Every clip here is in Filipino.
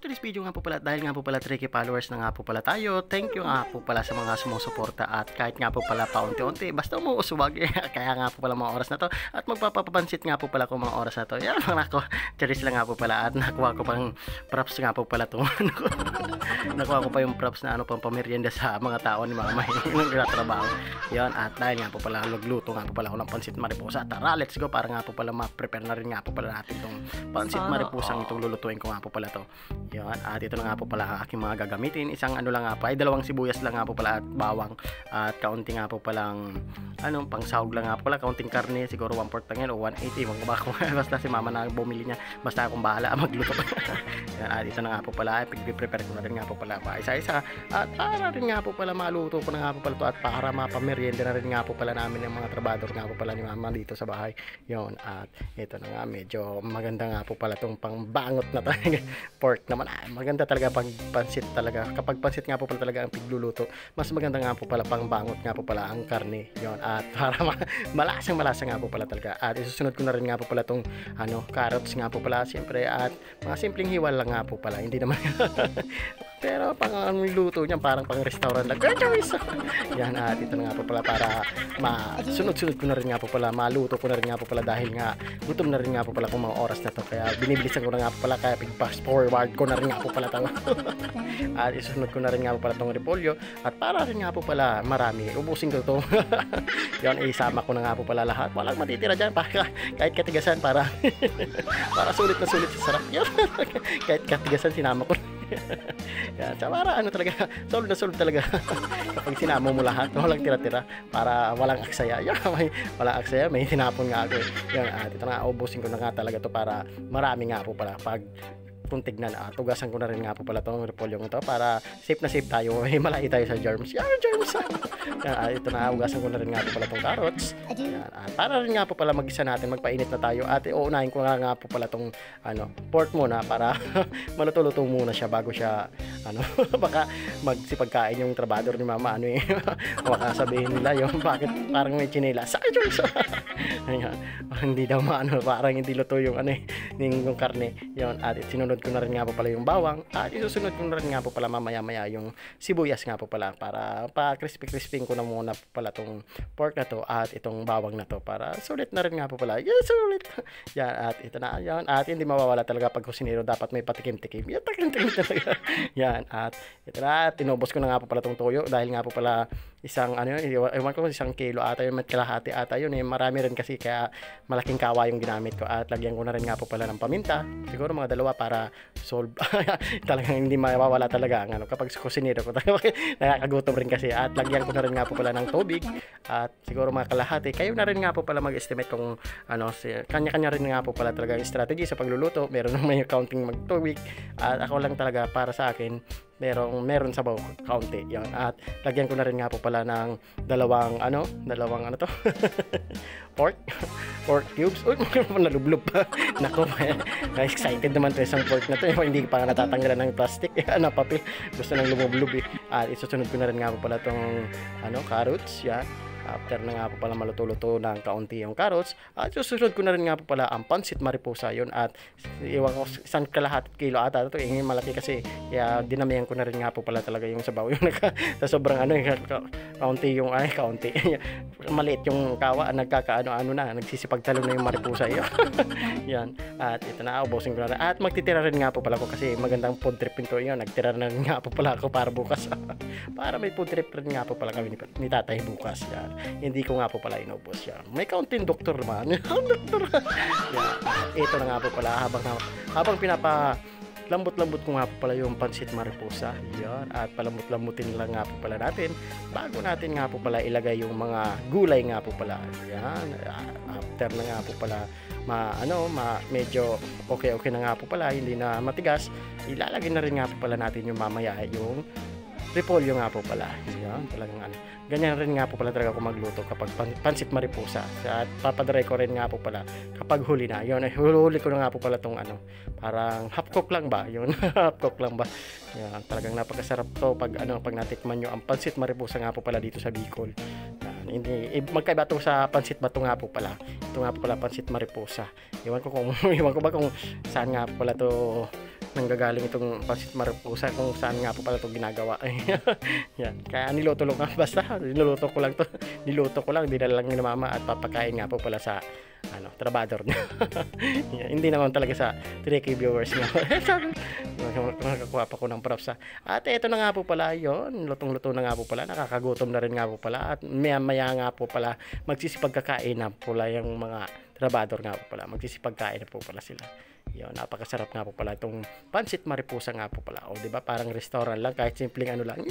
today's video nga po pala, dahil nga po pala 3K followers na nga po pala tayo, thank you nga po pala sa mga sumusuporta at kahit nga po pala paunti-unti, basta umuuswag kaya nga po pala mga oras na to at magpapapansit nga po pala ko mga oras na to. Yan mga ko, charis lang nga po pala at nakuha ko pang props nga po pala to. Nakuha ko pa yung props na pang pamerienda sa mga tao ni mama yung trabaho. Yan, at dahil nga po pala nagluto nga po pala ako ng pansit mariposa. Tara, let's go para nga po pala ma-prepare na rin nga po pala natin itong pansit maripusang itong lulutuin ko nga po pala to. Yan, at ito na nga po pala ang aking mga gagamitin. Isang lang nga po, ay dalawang sibuyas lang nga po pala at bawang at kaunti nga po palang pang sahog lang nga po pala, kaunting karne, siguro 1/4 lang yan o 180, wag ba ako basta si mama na bumili niya, basta akong bahala magluto. Yan, at ito na nga po pala, pag-prepare ko na rin nga po pala pa isa-isa at para rin nga po pala maluto ko na nga po pala to at para mapamerienda na rin nga po pala namin ng mga trabador nga po pala ni mama dito sa bahay. Yon, at ito na nga, medyo maganda nga po pala tong pangbangot na talaga pork naman. Maganda talaga pag pansit talaga. Kapag pansit nga po pala talaga ang pigluluto, mas maganda nga po pala pangbangot nga po pala ang karne. Yon, at para malasa nga po pala talaga. At isusunod ko na rin nga po pala tong carrots nga po pala siyempre at mga simpleng hiwa lang nga po pala. Hindi naman pero pang luto niyan parang pang restaurant lang. Yan, at ito na nga po pala para sunod-sunod ko na rin nga po pala, maluto ko na rin nga po pala dahil nga gutom na rin nga po pala kung mga oras na to, kaya binibilisan ko na nga po pala, kaya fast forward ko na rin nga po pala to. At isunod ko na rin nga po pala tong repolyo at para rin nga po pala marami, ubusin ko to. Yan, isama ko na nga po pala lahat, walang matitira dyan para kahit katigasan para para sulit na sulit sa sarap. Yan. Kahit katigasan sinama ko. Yan, so para talaga, solve na solve talaga. Kapag sinama mo lahat, walang tira-tira para walang aksaya. Yan, walang aksaya, may tinapon nga ako. Yan, at ito na, ubusin ko na nga talaga to para marami nga po pala. Pag kung tignan, tugasan ko na rin nga po pala itong repolyo ito para safe na safe tayo, malayo tayo sa germs. Yan, germs. Yan, ito na, ugasan ko na rin nga po pala itong carrots. Yan, at para rin nga po pala mag-isa natin, magpainit na tayo at uunahin ko nga po pala itong pork muna para maluto-luto muna siya bago siya baka magsipagkain yung trabador ni mama baka sabihin nila yung bakit parang may chinela sa germs. Hindi daw parang hindi luto yung yung karne. Yan, at sinunod ko na rin nga po pala yung bawang at isusunod ko na rin nga po pala mamaya-maya yung sibuyas nga po pala para pa-crispy-crispy ko na muna po pala tong pork na to at itong bawang na to para sulit na rin nga po pala. Yes, sulit. Yan, at ito na yan, at hindi mawawala talaga pag kusinero, dapat may patikim-tikim. Yan, takim-tikim talaga. Yan, at ito na, tinubos ko na nga po pala tong toyo dahil nga po pala isang ewan ko, 1 kilo ata yun, met kalahati ata yun marami rin kasi kaya malaking kawa yung ginamit ko at lagyan ko na rin nga po pala ng paminta, siguro mga 2 para solve. Talagang hindi mawawala talaga ang kapag kusinero ko talaga nakakagutom rin kasi, at lagyan ko na rin nga po pala ng tubig at siguro mga kalahati. Kayo na rin nga po pala mag-estimate kung kanya-kanya rin nga po pala talaga yung strategy sa pagluluto. Meron ng may counting magtubig at ako lang talaga para sa akin meron sabaw kaunti. Yan, at lagyan ko na rin nga po pala ng dalawang to pork cubes. Uy, nalublob pa. Nako, excited naman to isang pork na to. Hindi pa natatanggalan ng plastic na papel. Gusto nang lumublob At isusunod ko na rin nga po pala tong carrots. Yan. After na nga po pala maluto-luto ng kaunti yung carrots, at susunod ko na rin nga po pala ang pansit mariposa yun, at iwan ko 1 kalahati kilo ata ito, malaki kasi kaya dinamihan ko na rin nga po pala talaga yung sabaw yung sa sobrang kaunti yung kaunti maliit yung kawa, nagsisipagtalon na yung mariposa yun. Yan, at ito na, ubusin ko na rin at magtitira rin nga po pala ko kasi magandang food trip ito yun, nagtira na rin nga po pala ako para bukas para may food trip rin nga po pala kami ni tatay bukas. Yan, hindi ko nga po pala inubos yan. May kaunting doktor man. Doktor. Yan. Ito na nga po pala habang lambot-lambot ko nga po pala yung pansit mariposa. Yan. At palambot-lambutin lang nga po pala natin bago natin nga po pala ilagay yung mga gulay nga po pala. Yan. After na nga po pala medyo okay na nga po pala, hindi na matigas, ilalagay na rin nga po pala natin yung mamaya yung repolyo nga po pala. Yan, talagang ganyan rin nga po pala talaga ako magluto kapag pansit mariposa. At papadry ko rin nga po pala kapag huli na. Yun, huli ko na nga po pala tong parang half cook lang ba? Yun, half cook lang ba? Yan, talagang napakasarap to pag natikman nyo ang pansit mariposa nga po pala dito sa Bicol. Hindi magkaiba to sa pansit bato nga po pala. Ito nga po pala pansit mariposa. Iwan ko ba kung saan nga po pala to nanggagaling itong pansit mariposa kung saan nga po pala ito ginagawa. Yan. Kaya niluto lang basta niluto ko lang to. Niluto ko lang, dinala lang ni mama at papakain nga po pala sa trabador niya. Yan. Hindi naman talaga sa 3K viewers nga. Nakakuha pa ko ng props At ito na nga po pala yon, lutong-luto na nga po pala, nakakagutom na rin nga po pala at maya nga po pala magsisipagkakain na pula yung mga trabador nga po pala, magsisipagkain na po pala sila. Yun, napakasarap nga po pala itong pansit mariposa nga po pala. O, di ba? Parang restaurant lang, kahit simpleng lang.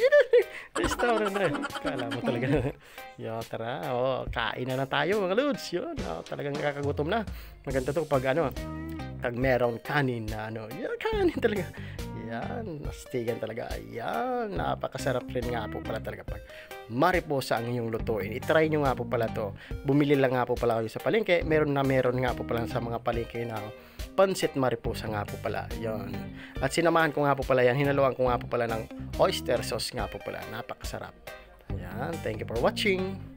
Restaurant na. Kala mo talaga. Yo, tara. O, kain na tayo, mga lods. Yun. O, talagang nakakagutom na. Maganda to pag pag merong kanin na yan, kanin talaga. Yan, nastigan talaga. Yan, napakasarap rin nga po pala talaga pag mariposa ang inyong lutuin. I-try nyo nga po pala to. Bumili lang nga po pala kayo sa palengke. Meron nga po pala sa mga palengke na pansit mariposa nga po pala. Yan. At sinamahan ko nga po pala yan. Hinaluan ko nga po pala ng oyster sauce nga po pala. Napakasarap. Yan. Thank you for watching.